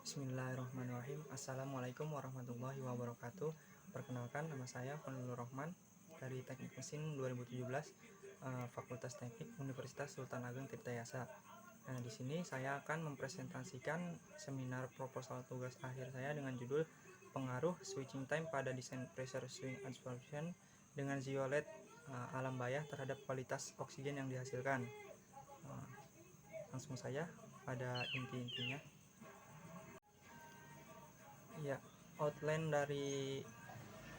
Bismillahirrahmanirrahim. Assalamualaikum warahmatullahi wabarakatuh. Perkenalkan, nama saya Fadlur Rahman dari Teknik Mesin 2017, Fakultas Teknik Universitas Sultan Ageng Tirtayasa. Nah, di sini saya akan mempresentasikan seminar proposal tugas akhir saya dengan judul Pengaruh Switching Time pada Desain Pressure Swing Adsorption dengan zeolite alam bayah terhadap kualitas oksigen yang dihasilkan. Langsung saja pada inti-intinya. Ya, outline dari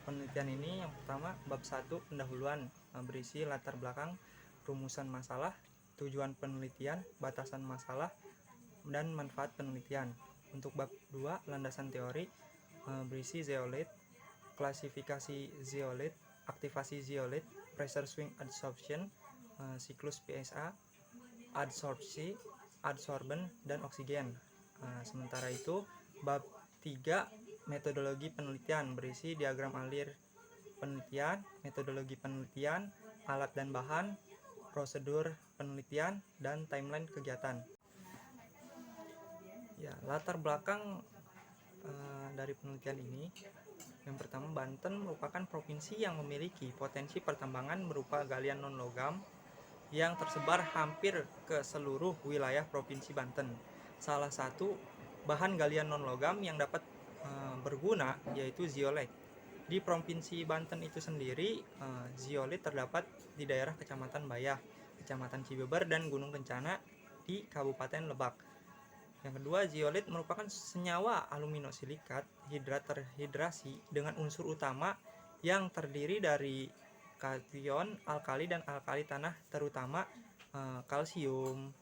penelitian ini yang pertama bab 1 pendahuluan, berisi latar belakang, rumusan masalah, tujuan penelitian, batasan masalah, dan manfaat penelitian. Untuk bab 2 landasan teori, berisi zeolite, klasifikasi zeolite, aktivasi zeolite, pressure swing adsorption, siklus PSA, adsorpsi, adsorben, dan oksigen. Sementara itu bab 3 metodologi penelitian berisi diagram alir penelitian, metodologi penelitian, alat dan bahan, prosedur penelitian, dan timeline kegiatan. Ya, latar belakang dari penelitian ini, yang pertama, Banten merupakan provinsi yang memiliki potensi pertambangan berupa galian non-logam yang tersebar hampir ke seluruh wilayah Provinsi Banten. Salah satu bahan galian non-logam yang dapat berguna yaitu zeolite. Di Provinsi Banten itu sendiri, zeolite terdapat di daerah Kecamatan Bayah, Kecamatan Cibeber, dan Gunung Kencana di Kabupaten Lebak. Yang kedua, zeolite merupakan senyawa aluminosilikat hidrat terhidrasi dengan unsur utama yang terdiri dari kation, alkali, dan alkali tanah, terutama kalsium,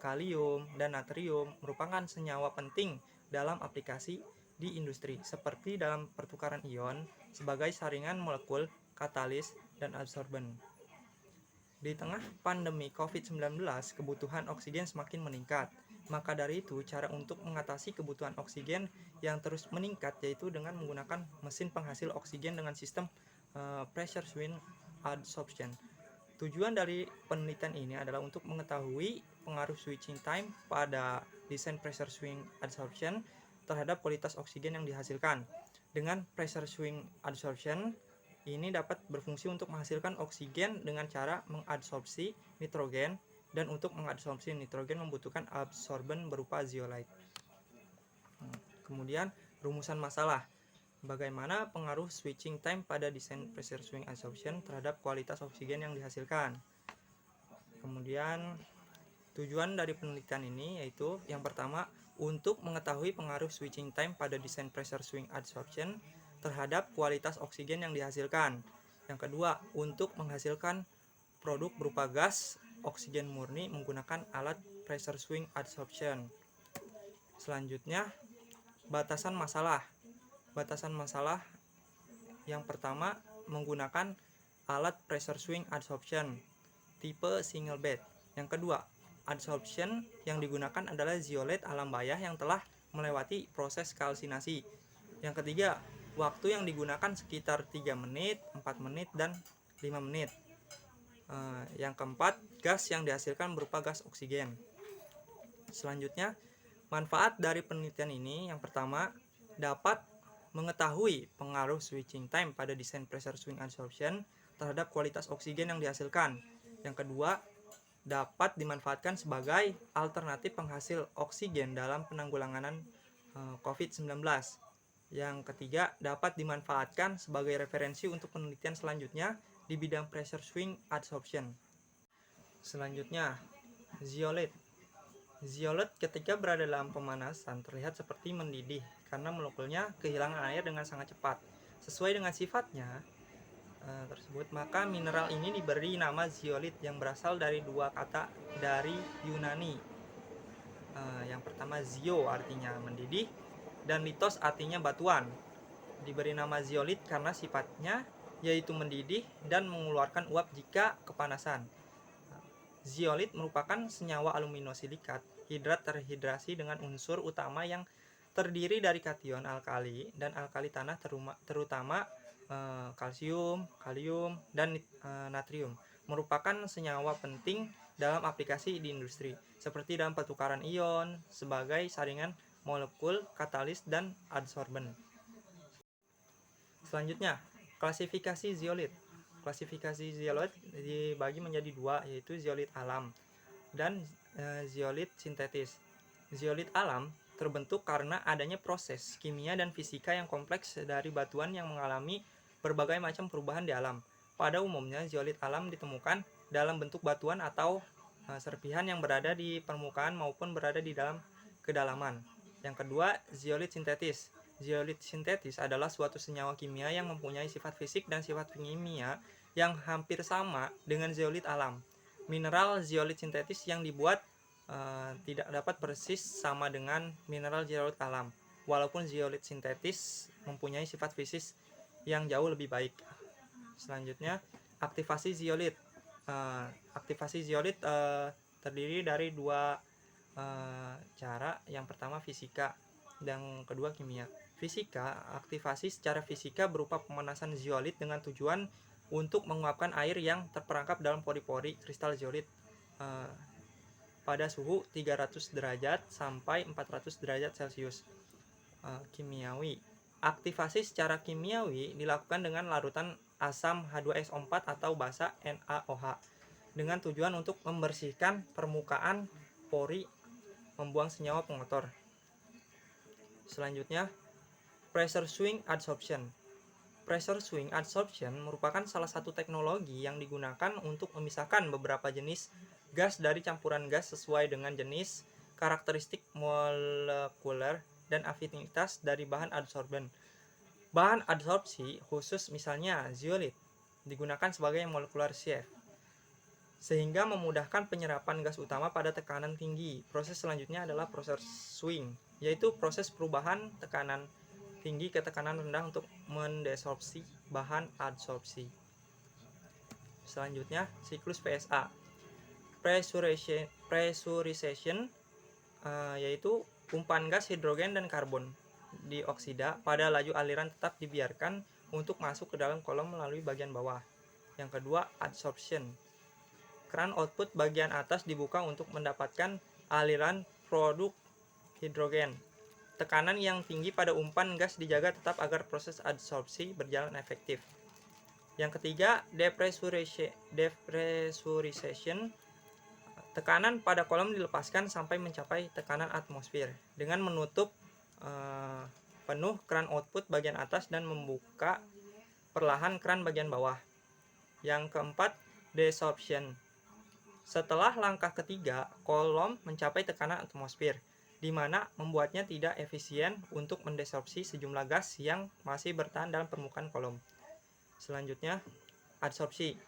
kalium, dan natrium merupakan senyawa penting dalam aplikasi di industri, seperti dalam pertukaran ion sebagai saringan molekul, katalis, dan adsorben. Di tengah pandemi COVID-19, kebutuhan oksigen semakin meningkat. Maka dari itu, cara untuk mengatasi kebutuhan oksigen yang terus meningkat yaitu dengan menggunakan mesin penghasil oksigen dengan sistem pressure swing adsorption. Tujuan dari penelitian ini adalah untuk mengetahui pengaruh switching time pada desain pressure swing adsorption terhadap kualitas oksigen yang dihasilkan. Dengan pressure swing adsorption, ini dapat berfungsi untuk menghasilkan oksigen dengan cara mengadsorpsi nitrogen, dan untuk mengadsorpsi nitrogen membutuhkan absorben berupa zeolite. Kemudian rumusan masalah. Bagaimana pengaruh switching time pada desain pressure swing adsorption terhadap kualitas oksigen yang dihasilkan? Kemudian tujuan dari penelitian ini yaitu yang pertama, untuk mengetahui pengaruh switching time pada desain pressure swing adsorption terhadap kualitas oksigen yang dihasilkan. Yang kedua, untuk menghasilkan produk berupa gas oksigen murni menggunakan alat pressure swing adsorption. Selanjutnya, batasan masalah. Batasan masalah yang pertama, menggunakan alat pressure swing adsorption tipe single bed. Yang kedua, adsorption yang digunakan adalah zeolite alam bayah yang telah melewati proses kalsinasi. Yang ketiga, waktu yang digunakan sekitar 3 menit, 4 menit, dan 5 menit. Yang keempat, gas yang dihasilkan berupa gas oksigen. Selanjutnya, manfaat dari penelitian ini yang pertama, dapat mengetahui pengaruh switching time pada desain pressure swing adsorption terhadap kualitas oksigen yang dihasilkan. Yang kedua, dapat dimanfaatkan sebagai alternatif penghasil oksigen dalam penanggulangan COVID-19. Yang ketiga, dapat dimanfaatkan sebagai referensi untuk penelitian selanjutnya di bidang pressure swing adsorption. Selanjutnya, zeolite. Zeolite ketika berada dalam pemanasan terlihat seperti mendidih karena molekulnya kehilangan air dengan sangat cepat. Sesuai dengan sifatnya tersebut, maka mineral ini diberi nama zeolite yang berasal dari dua kata dari Yunani. Yang pertama, zio artinya mendidih dan litos artinya batuan. Diberi nama zeolite karena sifatnya yaitu mendidih dan mengeluarkan uap jika kepanasan. Zeolite merupakan senyawa aluminosilikat hidrat terhidrasi dengan unsur utama yang terdiri dari kation alkali dan alkali tanah, terutama kalsium, kalium, dan natrium. Merupakan senyawa penting dalam aplikasi di industri, seperti dalam pertukaran ion sebagai saringan molekul, katalis, dan adsorben. Selanjutnya, klasifikasi zeolit. Klasifikasi zeolit dibagi menjadi dua, yaitu zeolit alam dan zeolit sintetis. Zeolit alam terbentuk karena adanya proses kimia dan fisika yang kompleks dari batuan yang mengalami berbagai macam perubahan di alam. Pada umumnya, zeolit alam ditemukan dalam bentuk batuan atau serpihan yang berada di permukaan maupun berada di dalam kedalaman. Yang kedua, zeolit sintetis. Zeolit sintetis adalah suatu senyawa kimia yang mempunyai sifat fisik dan sifat kimia yang hampir sama dengan zeolit alam. Mineral zeolit sintetis yang dibuat tidak dapat persis sama dengan mineral zeolit alam, walaupun zeolit sintetis mempunyai sifat fisik yang jauh lebih baik. Selanjutnya, aktivasi zeolit. Aktivasi zeolit terdiri dari dua cara. Yang pertama fisika, dan kedua kimia. Fisika, aktivasi secara fisika berupa pemanasan zeolit dengan tujuan untuk menguapkan air yang terperangkap dalam pori-pori kristal zeolit pada suhu 300 derajat sampai 400 derajat Celcius. Kimiawi. Aktivasi secara kimiawi dilakukan dengan larutan asam H2SO4 atau basa NaOH dengan tujuan untuk membersihkan permukaan pori, membuang senyawa pengotor. Selanjutnya, pressure swing adsorption. Pressure swing adsorption merupakan salah satu teknologi yang digunakan untuk memisahkan beberapa jenis gas dari campuran gas sesuai dengan jenis, karakteristik molekuler, dan afinitas dari bahan adsorben. Bahan adsorpsi khusus misalnya zeolit digunakan sebagai molecular sieve sehingga memudahkan penyerapan gas utama pada tekanan tinggi. Proses selanjutnya adalah proses swing, yaitu proses perubahan tekanan tinggi ke tekanan rendah untuk mendesorpsi bahan adsorpsi. Selanjutnya, siklus PSA. Pressurization yaitu umpan gas hidrogen dan karbon dioksida pada laju aliran tetap dibiarkan untuk masuk ke dalam kolom melalui bagian bawah. Yang kedua, adsorption. Keran output bagian atas dibuka untuk mendapatkan aliran produk hidrogen. Tekanan yang tinggi pada umpan gas dijaga tetap agar proses adsorpsi berjalan efektif. Yang ketiga, depressurization. Tekanan pada kolom dilepaskan sampai mencapai tekanan atmosfer dengan menutup penuh keran output bagian atas dan membuka perlahan keran bagian bawah. Yang keempat, desorption. Setelah langkah ketiga, kolom mencapai tekanan atmosfer, di mana membuatnya tidak efisien untuk mendesorpsi sejumlah gas yang masih bertahan dalam permukaan kolom. Selanjutnya, adsorpsi.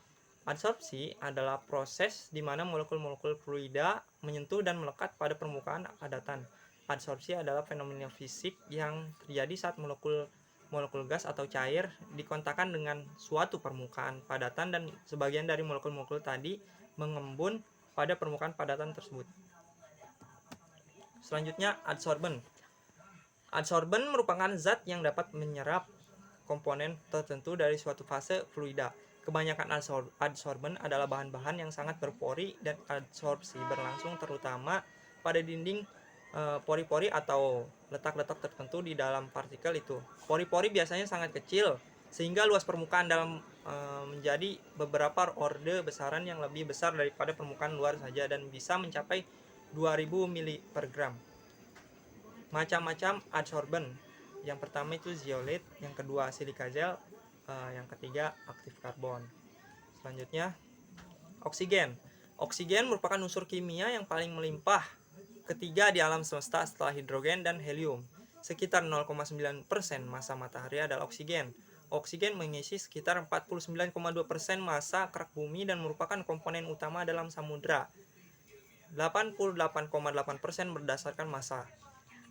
Adsorpsi adalah proses di mana molekul-molekul fluida menyentuh dan melekat pada permukaan padatan. Adsorpsi adalah fenomena fisik yang terjadi saat molekul gas atau cair dikontakkan dengan suatu permukaan padatan dan sebagian dari molekul-molekul tadi mengembun pada permukaan padatan tersebut. Selanjutnya, adsorben. Adsorben merupakan zat yang dapat menyerap komponen tertentu dari suatu fase fluida. Kebanyakan adsorben adalah bahan-bahan yang sangat berpori dan adsorpsi berlangsung terutama pada dinding pori-pori atau letak-letak tertentu di dalam partikel itu. Pori-pori biasanya sangat kecil sehingga luas permukaan dalam menjadi beberapa orde besaran yang lebih besar daripada permukaan luar saja dan bisa mencapai 2000 mili per gram. Macam-macam adsorben. Yang pertama itu zeolit, yang kedua silika gel, yang ketiga aktif karbon. Selanjutnya, oksigen. Oksigen merupakan unsur kimia yang paling melimpah ketiga di alam semesta setelah hidrogen dan helium. Sekitar 0,9% massa matahari adalah oksigen. Oksigen mengisi sekitar 49,2% massa kerak bumi dan merupakan komponen utama dalam samudra. 88,8% berdasarkan massa.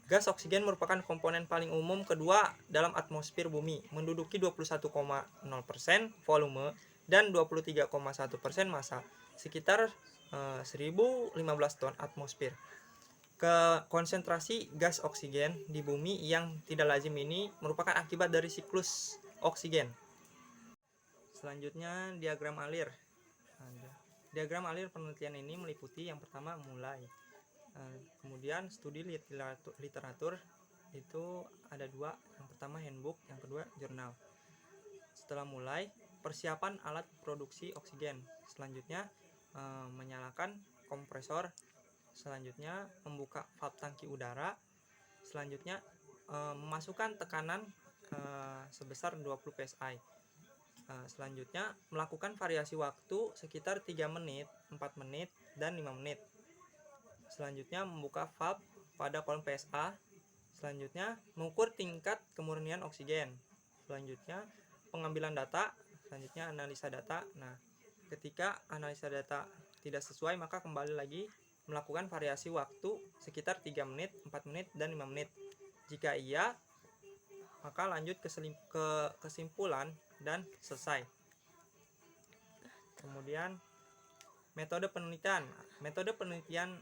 Gas oksigen merupakan komponen paling umum kedua dalam atmosfer bumi, menduduki 21,0% volume dan 23,1% massa, sekitar 1015 ton atmosfer. Konsentrasi gas oksigen di bumi yang tidak lazim ini merupakan akibat dari siklus oksigen. Selanjutnya, diagram alir. Diagram alir penelitian ini meliputi yang pertama mulai. Kemudian studi literatur itu ada dua, yang pertama handbook, yang kedua jurnal. Setelah mulai persiapan alat produksi oksigen, selanjutnya menyalakan kompresor, selanjutnya membuka valve tangki udara, selanjutnya memasukkan tekanan sebesar 20 psi. Selanjutnya melakukan variasi waktu sekitar 3 menit, 4 menit, dan 5 menit. Selanjutnya membuka valve pada kolom PSA. Selanjutnya mengukur tingkat kemurnian oksigen. Selanjutnya pengambilan data. Selanjutnya analisa data. Nah, ketika analisa data tidak sesuai, maka kembali lagi melakukan variasi waktu sekitar 3 menit, 4 menit, dan 5 menit. Jika iya, maka lanjut ke kesimpulan dan selesai. Kemudian metode penelitian. Metode penelitian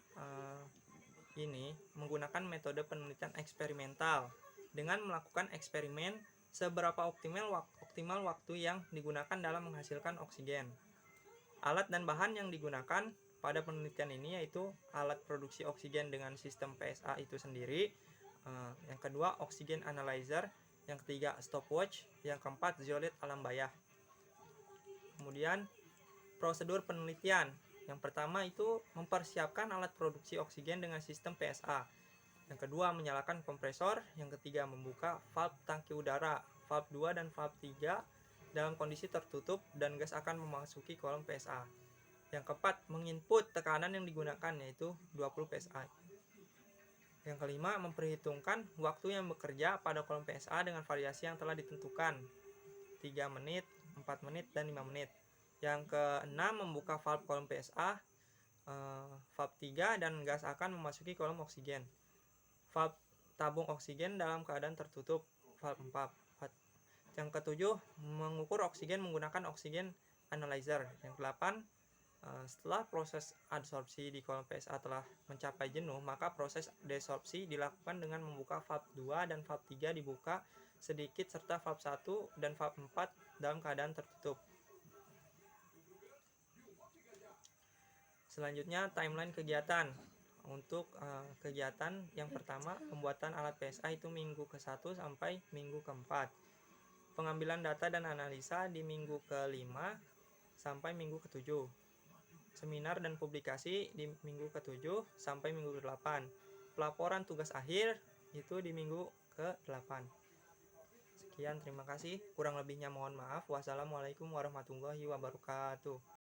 ini menggunakan metode penelitian eksperimental dengan melakukan eksperimen seberapa optimal waktu yang digunakan dalam menghasilkan oksigen. Alat dan bahan yang digunakan pada penelitian ini yaitu alat produksi oksigen dengan sistem PSA itu sendiri, yang kedua oksigen analyzer, yang ketiga stopwatch, yang keempat zeolite alam bayah. Kemudian prosedur penelitian. Yang pertama itu mempersiapkan alat produksi oksigen dengan sistem PSA. Yang kedua menyalakan kompresor. Yang ketiga membuka valve tangki udara, valve 2 dan valve 3 dalam kondisi tertutup dan gas akan memasuki kolom PSA. Yang keempat menginput tekanan yang digunakan yaitu 20 psi. Yang kelima memperhitungkan waktu yang bekerja pada kolom PSA dengan variasi yang telah ditentukan, 3 menit, 4 menit, dan 5 menit. Yang keenam membuka valve kolom PSA, valve 3 dan gas akan memasuki kolom oksigen. Valve tabung oksigen dalam keadaan tertutup, valve 4. Yang ketujuh mengukur oksigen menggunakan oksigen analyzer. Yang ke-8 setelah proses adsorpsi di kolom PSA telah mencapai jenuh, maka proses desorpsi dilakukan dengan membuka valve 2 dan valve 3 dibuka sedikit serta valve 1 dan valve 4 dalam keadaan tertutup. Selanjutnya timeline kegiatan. Untuk kegiatan yang pertama pembuatan alat PSA itu minggu ke-1 sampai minggu ke-4. Pengambilan data dan analisa di minggu ke-5 sampai minggu ke-7. Seminar dan publikasi di minggu ke-7 sampai minggu ke-8. Pelaporan tugas akhir itu di minggu ke-8. Sekian, terima kasih. Kurang lebihnya mohon maaf. Wassalamualaikum warahmatullahi wabarakatuh.